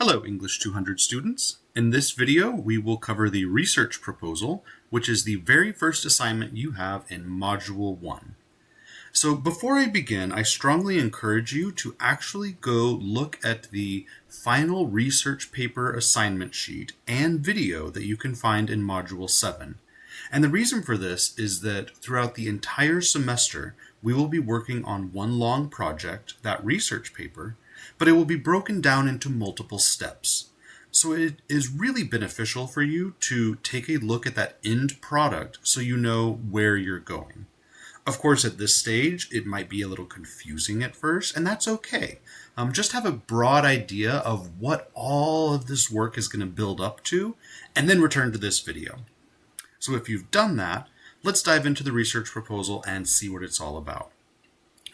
Hello, English 200 students. In this video, we will cover the research proposal, which is the very first assignment you have in Module 1. So before I begin, I strongly encourage you to actually go look at the final research paper assignment sheet and video that you can find in Module 7. And the reason for this is that throughout the entire semester, we will be working on one long project, that research paper, but it will be broken down into multiple steps. So it is really beneficial for you to take a look at that end product so you know where you're going. Of course, at this stage, it might be a little confusing at first, and that's okay. Just have a broad idea of what all of this work is going to build up to, and then return to this video. So if you've done that, let's dive into the research proposal and see what it's all about.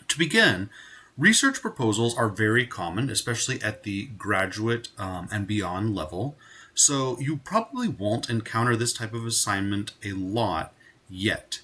To begin, research proposals are very common, especially at the graduate and beyond level, so you probably won't encounter this type of assignment a lot yet.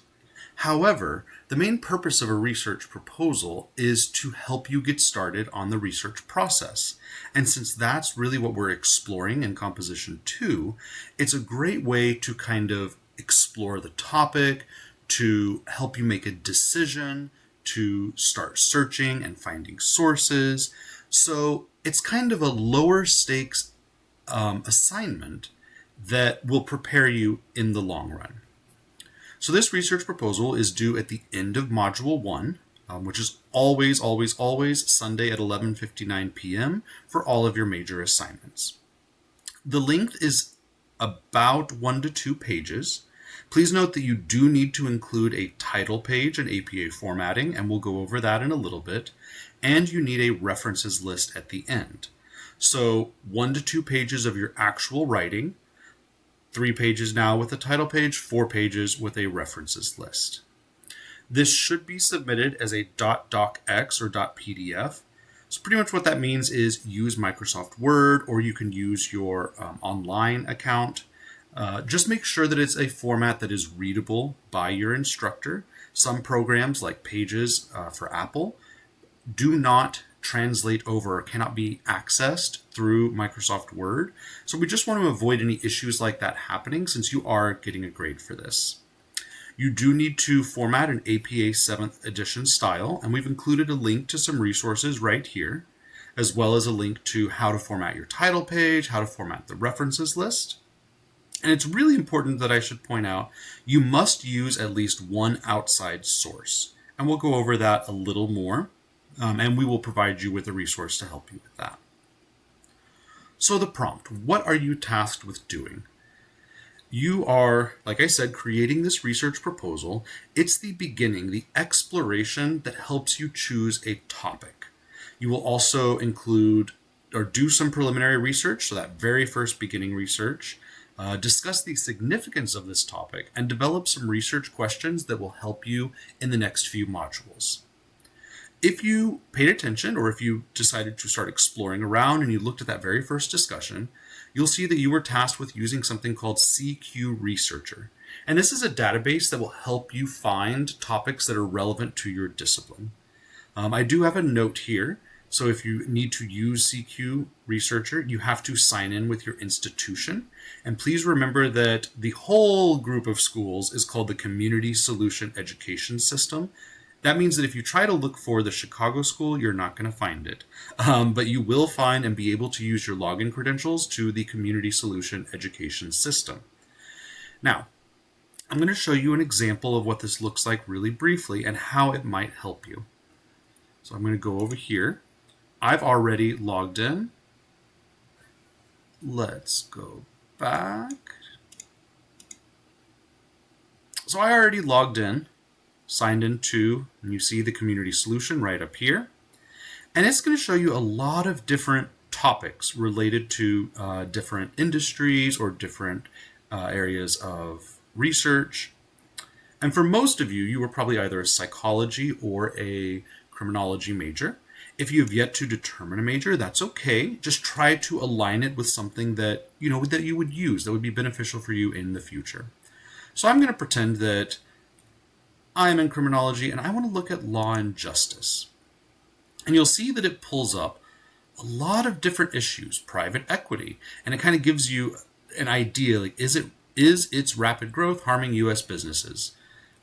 However, the main purpose of a research proposal is to help you get started on the research process. And since that's really what we're exploring in Composition 2, it's a great way to kind of explore the topic, to help you make a decision, to start searching and finding sources. So it's kind of a lower stakes assignment that will prepare you in the long run. So this research proposal is due at the end of Module 1, which is always Sunday at 11:59 p.m. for all of your major assignments. The length is about 1 to 2 pages. Please note that you do need to include a title page in APA formatting, and we'll go over that in a little bit, and you need a references list at the end. So 1 to 2 pages of your actual writing, 3 pages now with a title page, 4 pages with a references list. This should be submitted as a .docx or .pdf. So pretty much what that means is use Microsoft Word, or you can use your online account. Just make sure that it's a format that is readable by your instructor. Some programs like Pages for Apple do not translate over or cannot be accessed through Microsoft Word. So we just want to avoid any issues like that happening since you are getting a grade for this. You do need to format an APA 7th edition style, and we've included a link to some resources right here, as well as a link to how to format your title page, how to format the references list. And it's really important that I should point out, you must use at least one outside source. And we'll go over that a little more, and we will provide you with a resource to help you with that. So the prompt, what are you tasked with doing? You are, like I said, creating this research proposal. It's the beginning, the exploration that helps you choose a topic. You will also include or do some preliminary research, so that very first beginning research. Discuss the significance of this topic, and develop some research questions that will help you in the next few modules. If you paid attention, or if you decided to start exploring around and you looked at that very first discussion, you'll see that you were tasked with using something called CQ Researcher. And this is a database that will help you find topics that are relevant to your discipline. I do have a note here. So if you need to use CQ Researcher, you have to sign in with your institution. And please remember that the whole group of schools is called the Community Solution Education System. That means that if you try to look for the Chicago school, you're not going to find it. But you will find and be able to use your login credentials to the Community Solution Education System. Now, I'm going to show you an example of what this looks like really briefly and how it might help you. So I'm going to go over here. I've already logged in. Let's go back. So I already logged in, signed into, and you see the community solution right up here. And it's going to show you a lot of different topics related to different industries or different areas of research. And for most of you, you were probably either a psychology or a criminology major. If you have yet to determine a major, that's okay. Just try to align it with something that that you would use, that would be beneficial for you in the future. So I'm going to pretend that I'm in criminology and I want to look at law and justice. And you'll see that it pulls up a lot of different issues, private equity, and it kind of gives you an idea, like, is its rapid growth harming U.S. businesses?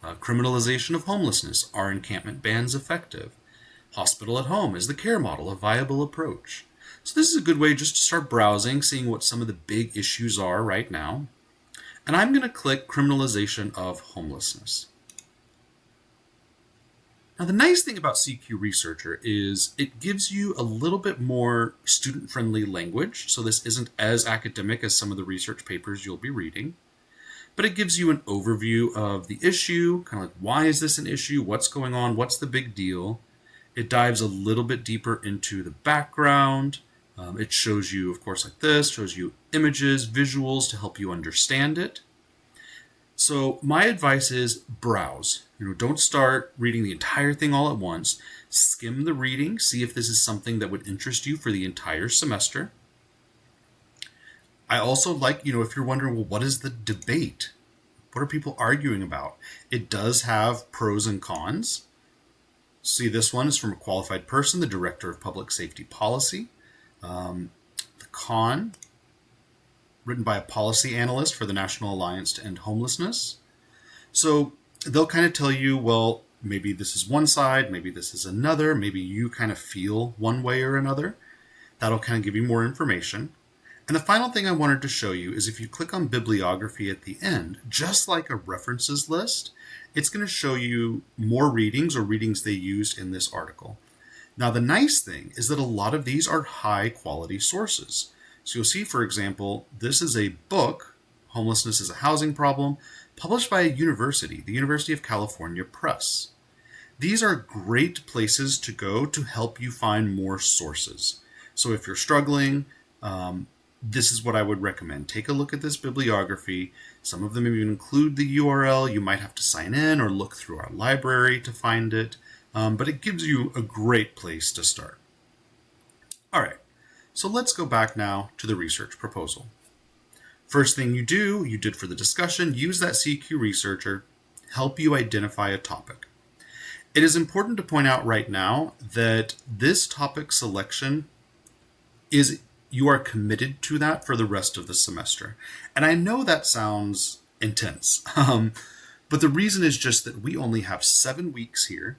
Criminalization of homelessness, are encampment bans effective? Hospital at home, is the care model a viable approach? So this is a good way just to start browsing, seeing what some of the big issues are right now. And I'm going to click criminalization of homelessness. Now, the nice thing about CQ Researcher is it gives you a little bit more student-friendly language, so this isn't as academic as some of the research papers you'll be reading, but it gives you an overview of the issue, kind of like, why is this an issue, what's going on, what's the big deal. It dives a little bit deeper into the background. It shows you, of course, like this, shows you images, visuals to help you understand it. So my advice is browse. Don't start reading the entire thing all at once. Skim the reading, see if this is something that would interest you for the entire semester. I also like, if you're wondering, well, what is the debate? What are people arguing about? It does have pros and cons. See, this one is from a qualified person, the Director of Public Safety Policy. The con, written by a policy analyst for the National Alliance to End Homelessness. So they'll kind of tell you, well, maybe this is one side, maybe this is another, maybe you kind of feel one way or another. That'll kind of give you more information. And the final thing I wanted to show you is if you click on bibliography at the end, just like a references list, it's going to show you more readings or readings they used in this article. Now, the nice thing is that a lot of these are high quality sources. So you'll see, for example, this is a book, Homelessness is a Housing Problem, published by a university, the University of California Press. These are great places to go to help you find more sources. So if you're struggling, this is what I would recommend. Take a look at this bibliography. Some of them even include the URL. You might have to sign in or look through our library to find it, but it gives you a great place to start. All right, so let's go back now to the research proposal. First thing you did for the discussion, use that CQ Researcher, help you identify a topic. It is important to point out right now that this topic selection you are committed to that for the rest of the semester. And I know that sounds intense, but the reason is just that we only have 7 weeks here,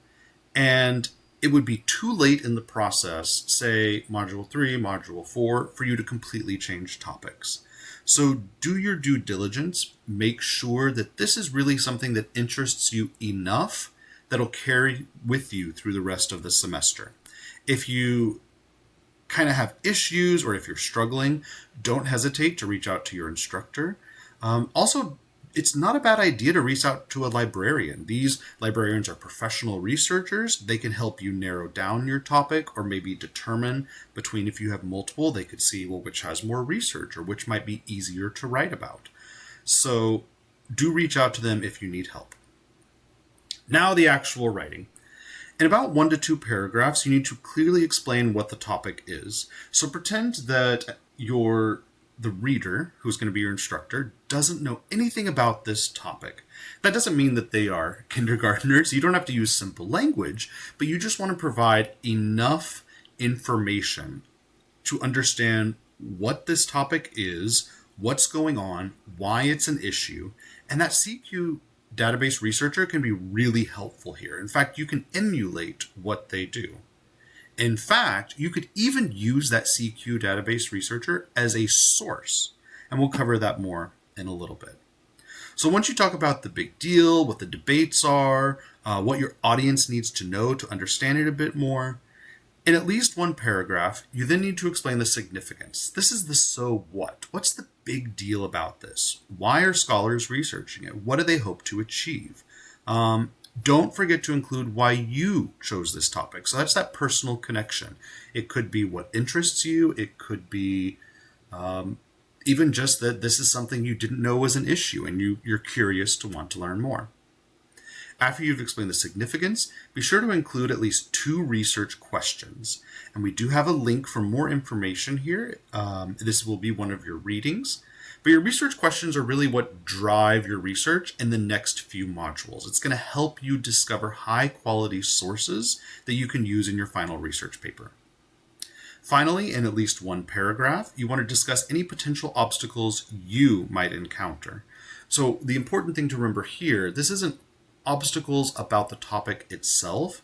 and it would be too late in the process, say Module 3, Module 4, for you to completely change topics. So do your due diligence, make sure that this is really something that interests you enough that'll carry with you through the rest of the semester. If you kind of have issues or if you're struggling, don't hesitate to reach out to your instructor. Also, it's not a bad idea to reach out to a librarian. These librarians are professional researchers. They can help you narrow down your topic or maybe determine between, if you have multiple, they could see, well, which has more research or which might be easier to write about. So do reach out to them if you need help. Now the actual writing. In about 1 to 2 paragraphs, you need to clearly explain what the topic is. So pretend that the reader, who's going to be your instructor, doesn't know anything about this topic. That doesn't mean that they are kindergartners. You don't have to use simple language, but you just want to provide enough information to understand what this topic is, what's going on, why it's an issue, and that CQ Database Researcher can be really helpful here. In fact, you can emulate what they do. In fact, you could even use that CQ Database Researcher as a source, and we'll cover that more in a little bit. So once you talk about the big deal, what the debates are, what your audience needs to know to understand it a bit more, in at least 1 paragraph, you then need to explain the significance. This is the so what. What's the big deal about this? Why are scholars researching it? What do they hope to achieve? Don't forget to include why you chose this topic. So that's that personal connection. It could be what interests you. It could be even just that this is something you didn't know was an issue and you're curious to want to learn more. After you've explained the significance, be sure to include at least 2 research questions. And we do have a link for more information here. This will be one of your readings. But your research questions are really what drive your research in the next few modules. It's going to help you discover high quality sources that you can use in your final research paper. Finally, in at least one paragraph, you want to discuss any potential obstacles you might encounter. So the important thing to remember here, this isn't obstacles about the topic itself.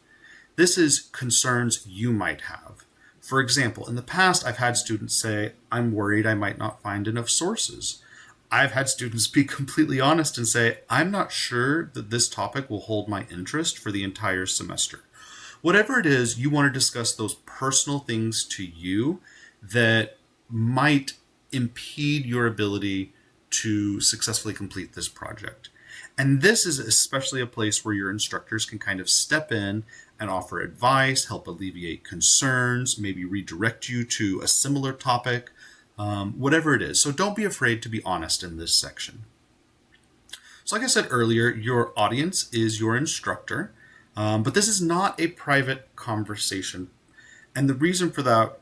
This is concerns you might have. For example, in the past, I've had students say, I'm worried I might not find enough sources. I've had students be completely honest and say, I'm not sure that this topic will hold my interest for the entire semester. Whatever it is, you want to discuss those personal things to you that might impede your ability to successfully complete this project. And this is especially a place where your instructors can kind of step in and offer advice, help alleviate concerns, maybe redirect you to a similar topic, whatever it is. So don't be afraid to be honest in this section. So like I said earlier, your audience is your instructor, but this is not a private conversation. And the reason for that,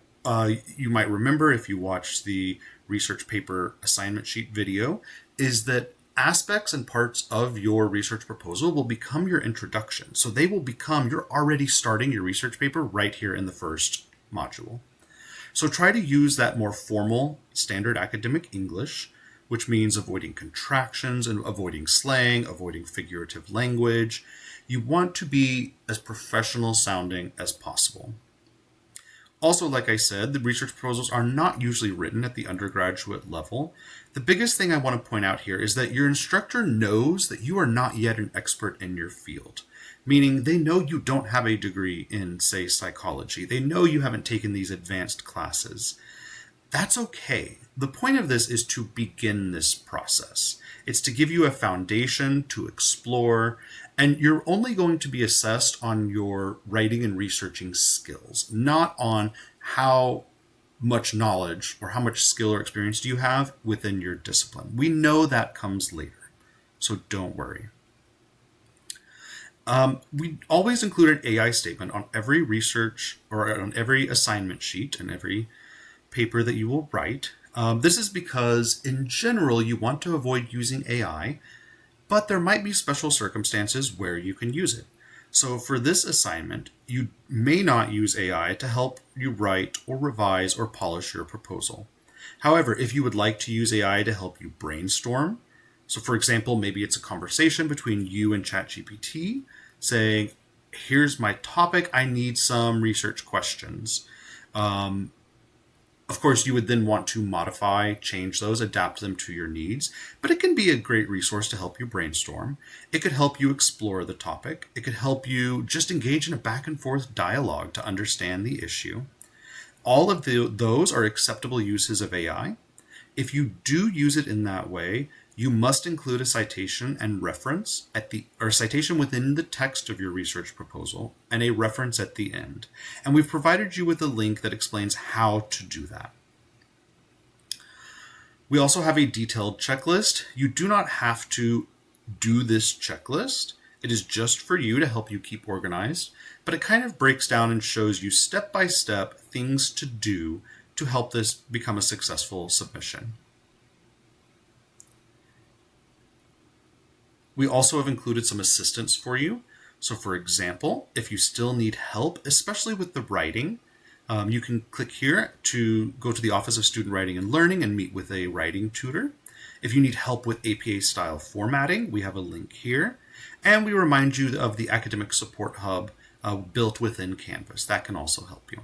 you might remember if you watched the research paper assignment sheet video, is that aspects and parts of your research proposal will become your introduction. So they will become, you're already starting your research paper right here in the first module. So try to use that more formal standard academic English, which means avoiding contractions and avoiding slang, avoiding figurative language. You want to be as professional sounding as possible. Also, like I said, the research proposals are not usually written at the undergraduate level. The biggest thing I want to point out here is that your instructor knows that you are not yet an expert in your field, meaning they know you don't have a degree in, say, psychology. They know you haven't taken these advanced classes. That's okay. The point of this is to begin this process. It's to give you a foundation to explore, and you're only going to be assessed on your writing and researching skills, not on how much knowledge or how much skill or experience do you have within your discipline. We know that comes later, so don't worry. We always include an AI statement on every research or on every assignment sheet and every paper that you will write. This is because in general you want to avoid using AI, but there might be special circumstances where you can use it. So for this assignment, you may not use AI to help you write or revise or polish your proposal. However, if you would like to use AI to help you brainstorm, so for example, maybe it's a conversation between you and ChatGPT saying, here's my topic, I need some research questions. Of course, you would then want to modify, change those, adapt them to your needs, but it can be a great resource to help you brainstorm. It could help you explore the topic. It could help you just engage in a back and forth dialogue to understand the issue. All of those are acceptable uses of AI. If you do use it in that way, you must include a citation and reference citation within the text of your research proposal and a reference at the end. And we've provided you with a link that explains how to do that. We also have a detailed checklist. You do not have to do this checklist. It is just for you to help you keep organized, but it kind of breaks down and shows you step by step things to do to help this become a successful submission. We also have included some assistance for you. So for example, if you still need help, especially with the writing, you can click here to go to the Office of Student Writing and Learning and meet with a writing tutor. If you need help with APA style formatting, we have a link here. And we remind you of the Academic Support Hub built within Canvas. That can also help you.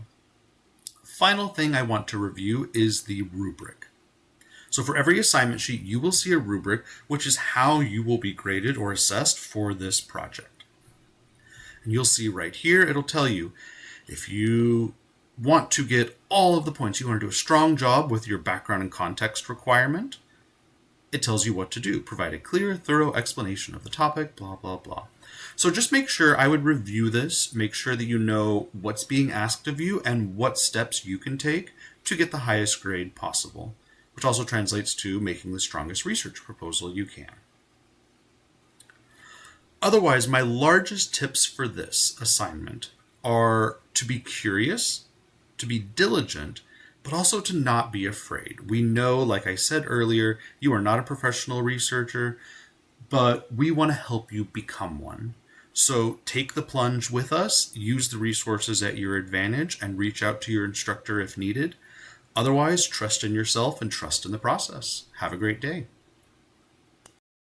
Final thing I want to review is the rubric. So for every assignment sheet, you will see a rubric, which is how you will be graded or assessed for this project. And you'll see right here, it'll tell you if you want to get all of the points, you want to do a strong job with your background and context requirement, it tells you what to do. Provide a clear, thorough explanation of the topic, blah, blah, blah. So just make sure, I would review this, make sure that you know what's being asked of you and what steps you can take to get the highest grade possible, which also translates to making the strongest research proposal you can. Otherwise, my largest tips for this assignment are to be curious, to be diligent, but also to not be afraid. We know, like I said earlier, you are not a professional researcher, but we want to help you become one. So take the plunge with us, use the resources at your advantage, and reach out to your instructor if needed. Otherwise, trust in yourself and trust in the process. Have a great day.